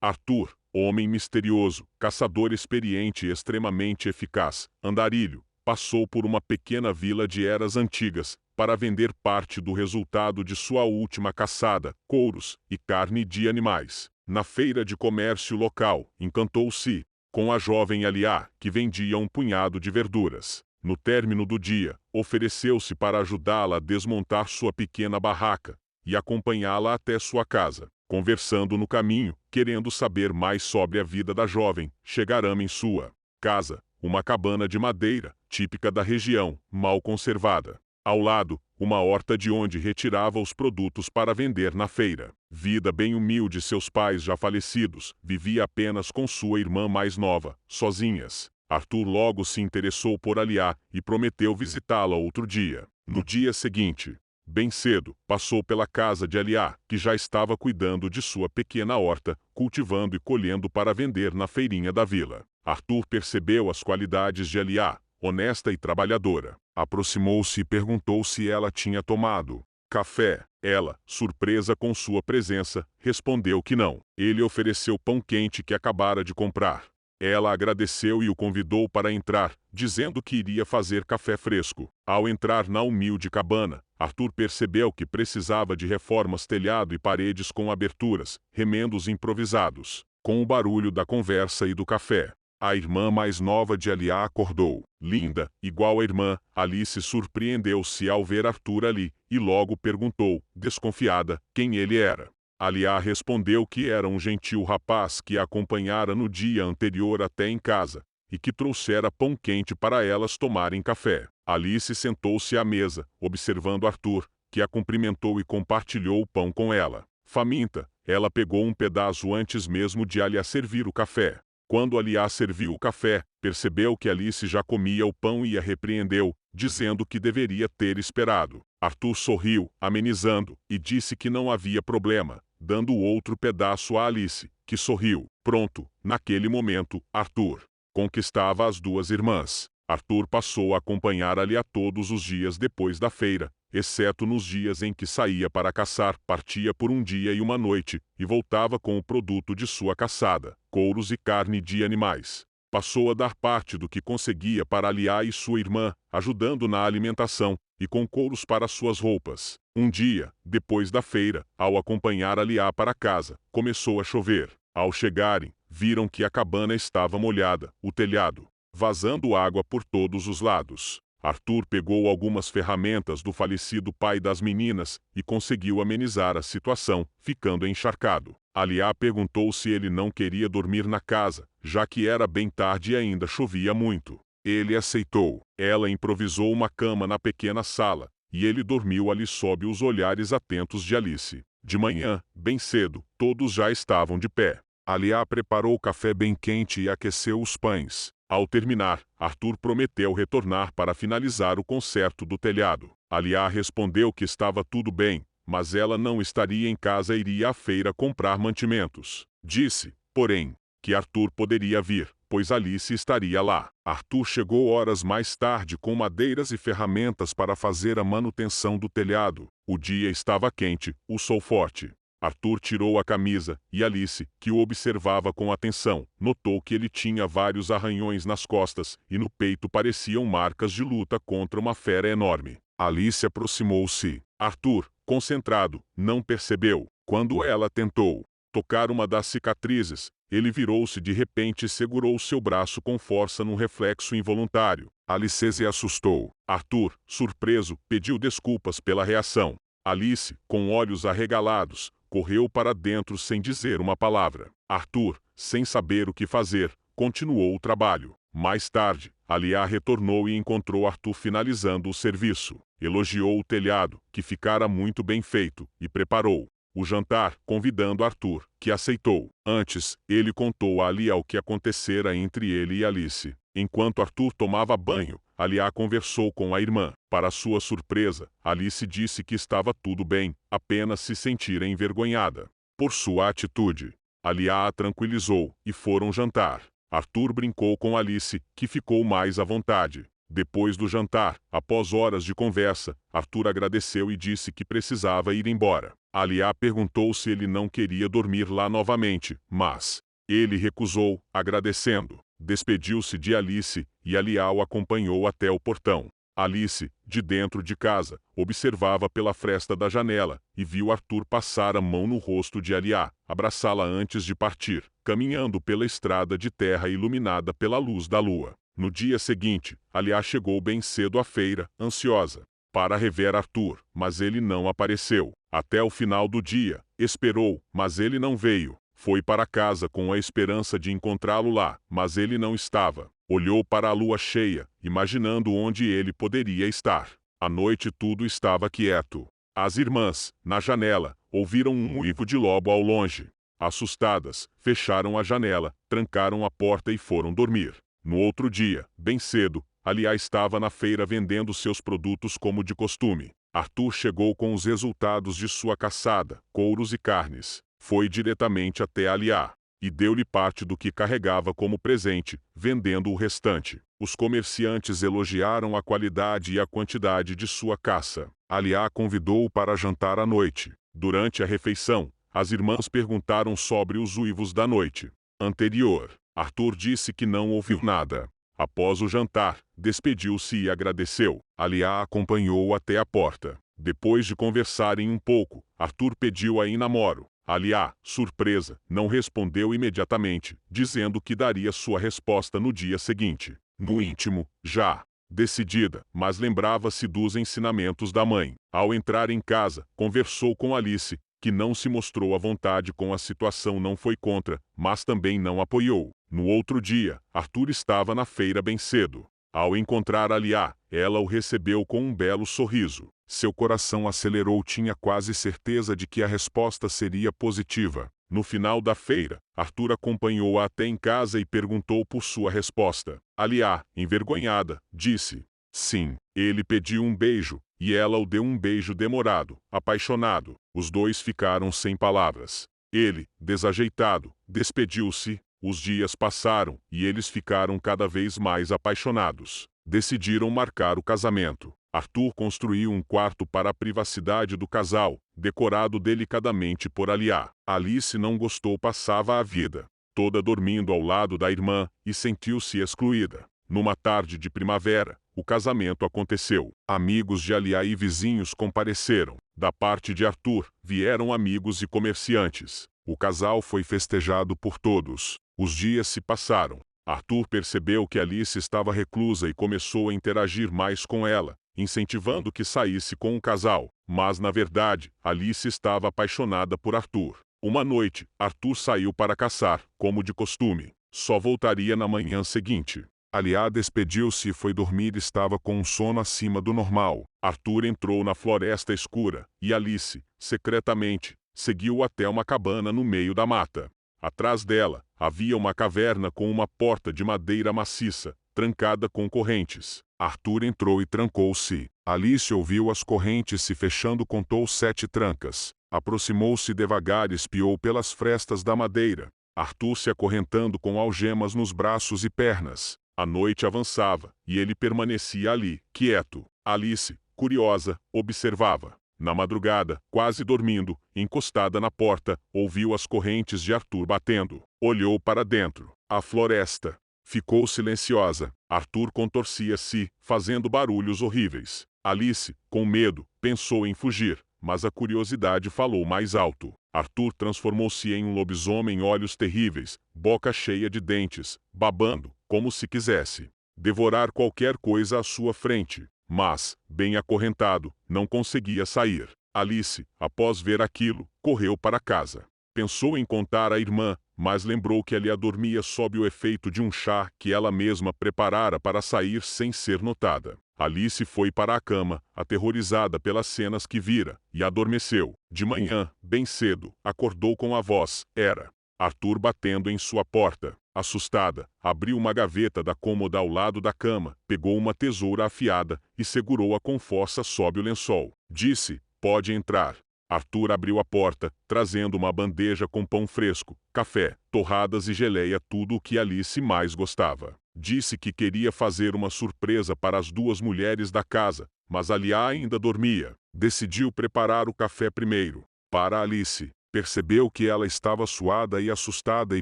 Arthur, homem misterioso, caçador experiente e extremamente eficaz, andarilho, passou por uma pequena vila de eras antigas, para vender parte do resultado de sua última caçada, couros e carne de animais. Na feira de comércio local, encantou-se com a jovem Aliá, que vendia um punhado de verduras. No término do dia, ofereceu-se para ajudá-la a desmontar sua pequena barraca e acompanhá-la até sua casa. Conversando no caminho, querendo saber mais sobre a vida da jovem, chegaram em sua casa, uma cabana de madeira, típica da região, mal conservada. Ao lado, uma horta de onde retirava os produtos para vender na feira. Vida bem humilde, seus pais já falecidos, vivia apenas com sua irmã mais nova, sozinhas. Arthur logo se interessou por Aliá e prometeu visitá-la outro dia. No dia seguinte, bem cedo, passou pela casa de Aliá, que já estava cuidando de sua pequena horta, cultivando e colhendo para vender na feirinha da vila. Arthur percebeu as qualidades de Aliá, honesta e trabalhadora. Aproximou-se e perguntou se ela tinha tomado café. Ela, surpresa com sua presença, respondeu que não. Ele ofereceu pão quente que acabara de comprar. Ela agradeceu e o convidou para entrar, dizendo que iria fazer café fresco. Ao entrar na humilde cabana, Arthur percebeu que precisava de reformas, telhado e paredes com aberturas, remendos improvisados. Com o barulho da conversa e do café, a irmã mais nova de Aliá acordou. Linda, igual a irmã, Alice surpreendeu-se ao ver Arthur ali, e logo perguntou, desconfiada, quem ele era. Aliá respondeu que era um gentil rapaz que a acompanhara no dia anterior até em casa, e que trouxera pão quente para elas tomarem café. Alice sentou-se à mesa, observando Arthur, que a cumprimentou e compartilhou o pão com ela. Faminta, ela pegou um pedaço antes mesmo de Aliá servir o café. Quando Aliá serviu o café, percebeu que Alice já comia o pão e a repreendeu, dizendo que deveria ter esperado. Arthur sorriu, amenizando, e disse que não havia problema, dando outro pedaço a Alice, que sorriu. Pronto, naquele momento, Arthur conquistava as duas irmãs. Arthur passou a acompanhar Aliá todos os dias depois da feira, exceto nos dias em que saía para caçar, partia por um dia e uma noite, e voltava com o produto de sua caçada, couros e carne de animais. Passou a dar parte do que conseguia para Aliá e sua irmã, ajudando na alimentação, e com couros para suas roupas. Um dia, depois da feira, ao acompanhar Aliá para casa, começou a chover. Ao chegarem, viram que a cabana estava molhada, o telhado vazando água por todos os lados. Arthur pegou algumas ferramentas do falecido pai das meninas e conseguiu amenizar a situação, ficando encharcado. Aliá perguntou se ele não queria dormir na casa, já que era bem tarde e ainda chovia muito. Ele aceitou. Ela improvisou uma cama na pequena sala, e ele dormiu ali sob os olhares atentos de Alice. De manhã, bem cedo, todos já estavam de pé. Aliá preparou o café bem quente e aqueceu os pães. Ao terminar, Arthur prometeu retornar para finalizar o conserto do telhado. Aliá respondeu que estava tudo bem, mas ela não estaria em casa e iria à feira comprar mantimentos. Disse, porém, que Arthur poderia vir, pois Alice estaria lá. Arthur chegou horas mais tarde com madeiras e ferramentas para fazer a manutenção do telhado. O dia estava quente, o sol forte. Arthur tirou a camisa, e Alice, que o observava com atenção, notou que ele tinha vários arranhões nas costas, e no peito pareciam marcas de luta contra uma fera enorme. Alice aproximou-se. Arthur, concentrado, não percebeu. Quando ela tentou tocar uma das cicatrizes, ele virou-se de repente e segurou seu braço com força num reflexo involuntário. Alice se assustou. Arthur, surpreso, pediu desculpas pela reação. Alice, com olhos arregalados, correu para dentro sem dizer uma palavra. Arthur, sem saber o que fazer, continuou o trabalho. Mais tarde, Aliá retornou e encontrou Arthur finalizando o serviço. Elogiou o telhado, que ficara muito bem feito, e preparou o jantar, convidando Arthur, que aceitou. Antes, ele contou a Aliá o que acontecera entre ele e Alice. Enquanto Arthur tomava banho, Aliá conversou com a irmã. Para sua surpresa, Alice disse que estava tudo bem, apenas se sentira envergonhada por sua atitude. Aliá a tranquilizou, e foram jantar. Arthur brincou com Alice, que ficou mais à vontade. Depois do jantar, após horas de conversa, Arthur agradeceu e disse que precisava ir embora. Aliá perguntou se ele não queria dormir lá novamente, mas ele recusou, agradecendo. Despediu-se de Alice, e Aliá o acompanhou até o portão. Alice, de dentro de casa, observava pela fresta da janela, e viu Arthur passar a mão no rosto de Aliá, abraçá-la antes de partir, caminhando pela estrada de terra iluminada pela luz da lua. No dia seguinte, Aliá chegou bem cedo à feira, ansiosa para rever Arthur, mas ele não apareceu. Até o final do dia, esperou, mas ele não veio. Foi para casa com a esperança de encontrá-lo lá, mas ele não estava. Olhou para a lua cheia, imaginando onde ele poderia estar. À noite tudo estava quieto. As irmãs, na janela, ouviram um uivo de lobo ao longe. Assustadas, fecharam a janela, trancaram a porta e foram dormir. No outro dia, bem cedo, Aliá estava na feira vendendo seus produtos como de costume. Arthur chegou com os resultados de sua caçada, couros e carnes. Foi diretamente até Aliá e deu-lhe parte do que carregava como presente, vendendo o restante. Os comerciantes elogiaram a qualidade e a quantidade de sua caça. Aliá convidou-o para jantar à noite. Durante a refeição, as irmãs perguntaram sobre os uivos da noite anterior. Arthur disse que não ouviu nada. Após o jantar, despediu-se e agradeceu. Aliá acompanhou-o até a porta. Depois de conversarem um pouco, Arthur pediu-a em namoro. Aliá, surpresa, não respondeu imediatamente, dizendo que daria sua resposta no dia seguinte. No íntimo, já decidida, mas lembrava-se dos ensinamentos da mãe. Ao entrar em casa, conversou com Alice, que não se mostrou à vontade com a situação, não foi contra, mas também não apoiou. No outro dia, Arthur estava na feira bem cedo. Ao encontrar Aliá, ela o recebeu com um belo sorriso. Seu coração acelerou, tinha quase certeza de que a resposta seria positiva. No final da feira, Arthur acompanhou-a até em casa e perguntou por sua resposta. Aliá, envergonhada, disse sim. Ele pediu um beijo, e ela o deu um beijo demorado, apaixonado. Os dois ficaram sem palavras. Ele, desajeitado, despediu-se. Os dias passaram, e eles ficaram cada vez mais apaixonados. Decidiram marcar o casamento. Arthur construiu um quarto para a privacidade do casal, decorado delicadamente por Aliá. Alice não gostou, passava a vida toda dormindo ao lado da irmã, e sentiu-se excluída. Numa tarde de primavera, o casamento aconteceu. Amigos de Aliá e vizinhos compareceram. Da parte de Arthur, vieram amigos e comerciantes. O casal foi festejado por todos. Os dias se passaram. Arthur percebeu que Alice estava reclusa e começou a interagir mais com ela, incentivando que saísse com o casal. Mas, na verdade, Alice estava apaixonada por Arthur. Uma noite, Arthur saiu para caçar, como de costume. Só voltaria na manhã seguinte. Aliá despediu-se e foi dormir, estava com um sono acima do normal. Arthur entrou na floresta escura, e Alice, secretamente, seguiu até uma cabana no meio da mata. Atrás dela, havia uma caverna com uma porta de madeira maciça, trancada com correntes. Arthur entrou e trancou-se. Alice ouviu as correntes se fechando, contou 7 trancas. Aproximou-se devagar e espiou pelas frestas da madeira. Arthur se acorrentando com algemas nos braços e pernas. A noite avançava, e ele permanecia ali, quieto. Alice, curiosa, observava. Na madrugada, quase dormindo, encostada na porta, ouviu as correntes de Arthur batendo. Olhou para dentro. A floresta ficou silenciosa. Arthur contorcia-se, fazendo barulhos horríveis. Alice, com medo, pensou em fugir, mas a curiosidade falou mais alto. Arthur transformou-se em um lobisomem, olhos terríveis, boca cheia de dentes, babando, como se quisesse devorar qualquer coisa à sua frente. Mas, bem acorrentado, não conseguia sair. Alice, após ver aquilo, correu para casa. Pensou em contar à irmã, mas lembrou que Aliá dormia sob o efeito de um chá que ela mesma preparara para sair sem ser notada. Alice foi para a cama, aterrorizada pelas cenas que vira, e adormeceu. De manhã, bem cedo, acordou com a voz. Era Arthur batendo em sua porta. Assustada, abriu uma gaveta da cômoda ao lado da cama, pegou uma tesoura afiada e segurou-a com força sob o lençol. Disse: pode entrar. Arthur abriu a porta, trazendo uma bandeja com pão fresco, café, torradas e geleia, tudo o que Alice mais gostava. Disse que queria fazer uma surpresa para as 2 mulheres da casa, mas Aliá ainda dormia. Decidiu preparar o café primeiro. para Alice. Percebeu que ela estava suada e assustada e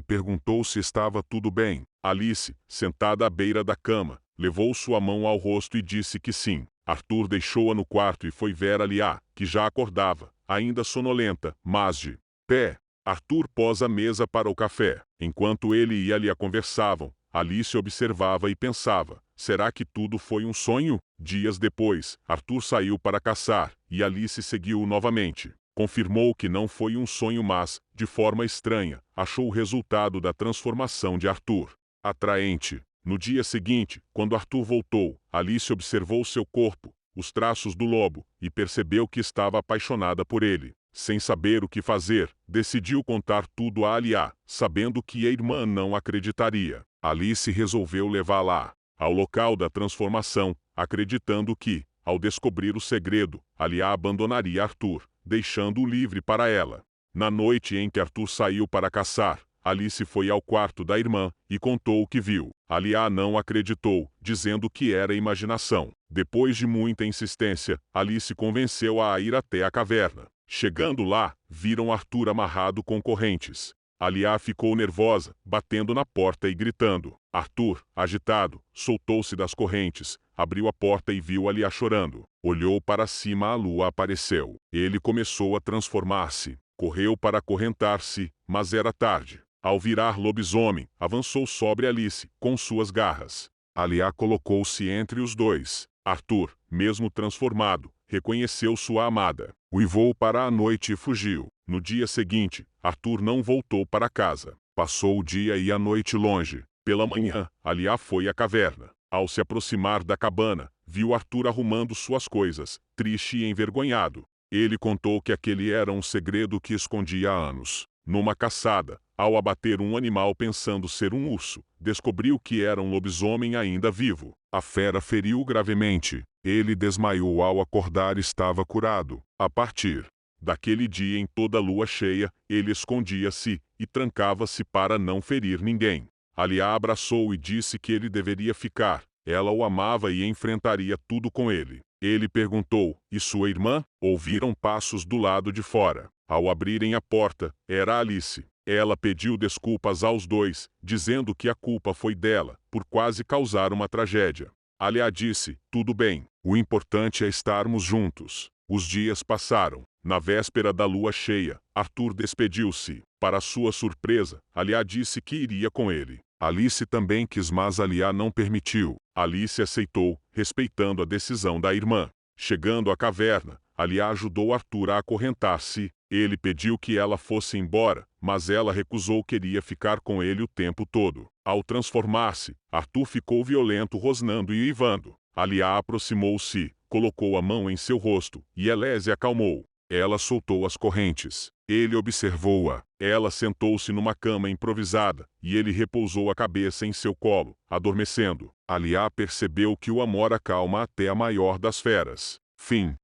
perguntou se estava tudo bem. Alice, sentada à beira da cama, levou sua mão ao rosto e disse que sim. Arthur deixou-a no quarto e foi ver Alia, que já acordava, ainda sonolenta, mas de pé. Arthur pôs a mesa para o café. Enquanto ele e Alia conversavam, Alice observava e pensava: será que tudo foi um sonho? Dias depois, Arthur saiu para caçar, e Alice seguiu novamente. Confirmou que não foi um sonho, mas, de forma estranha, achou o resultado da transformação de Arthur atraente. No dia seguinte, quando Arthur voltou, Alice observou seu corpo, os traços do lobo, e percebeu que estava apaixonada por ele. Sem saber o que fazer, decidiu contar tudo a Alia, sabendo que a irmã não acreditaria. Alice resolveu levá-la ao local da transformação, acreditando que, ao descobrir o segredo, Alia abandonaria Arthur, deixando-o livre para ela. Na noite em que Arthur saiu para caçar, Alice foi ao quarto da irmã e contou o que viu. Alia não acreditou, dizendo que era imaginação. Depois de muita insistência, Alice convenceu-a a ir até a caverna. Chegando lá, viram Arthur amarrado com correntes. Alia ficou nervosa, batendo na porta e gritando. Arthur, agitado, soltou-se das correntes, abriu a porta e viu Alia chorando. Olhou para cima, a lua apareceu. Ele começou a transformar-se. Correu para acorrentar-se, mas era tarde. Ao virar lobisomem, avançou sobre Alice, com suas garras. Alia colocou-se entre os dois. Arthur, mesmo transformado, reconheceu sua amada. Uivou para a noite e fugiu. No dia seguinte, Arthur não voltou para casa. Passou o dia e a noite longe. Pela manhã, Alia foi à caverna. Ao se aproximar da cabana, viu Arthur arrumando suas coisas, triste e envergonhado. Ele contou que aquele era um segredo que escondia há anos. Numa caçada, ao abater um animal pensando ser um urso, descobriu que era um lobisomem ainda vivo. A fera feriu-o gravemente. Ele desmaiou. Ao acordar, estava curado. A partir daquele dia, em toda lua cheia, ele escondia-se e trancava-se para não ferir ninguém. Alia abraçou e disse que ele deveria ficar. Ela o amava e enfrentaria tudo com ele. Ele perguntou: e sua irmã? Ouviram passos do lado de fora. Ao abrirem a porta, era Alice. Ela pediu desculpas aos dois, dizendo que a culpa foi dela, por quase causar uma tragédia. Alia disse: tudo bem, o importante é estarmos juntos. Os dias passaram. Na véspera da lua cheia, Arthur despediu-se. Para sua surpresa, Alia disse que iria com ele. Alice também quis, mas Alia não permitiu. Alice aceitou, respeitando a decisão da irmã. Chegando à caverna, Alia ajudou Arthur a acorrentar-se. Ele pediu que ela fosse embora, mas ela recusou, queria ficar com ele o tempo todo. Ao transformar-se, Arthur ficou violento, rosnando e uivando. Alia aproximou-se, colocou a mão em seu rosto, e ele se acalmou. Ela soltou as correntes. Ele observou-a. Ela sentou-se numa cama improvisada, e ele repousou a cabeça em seu colo, adormecendo. Alia percebeu que o amor acalma até a maior das feras. Fim.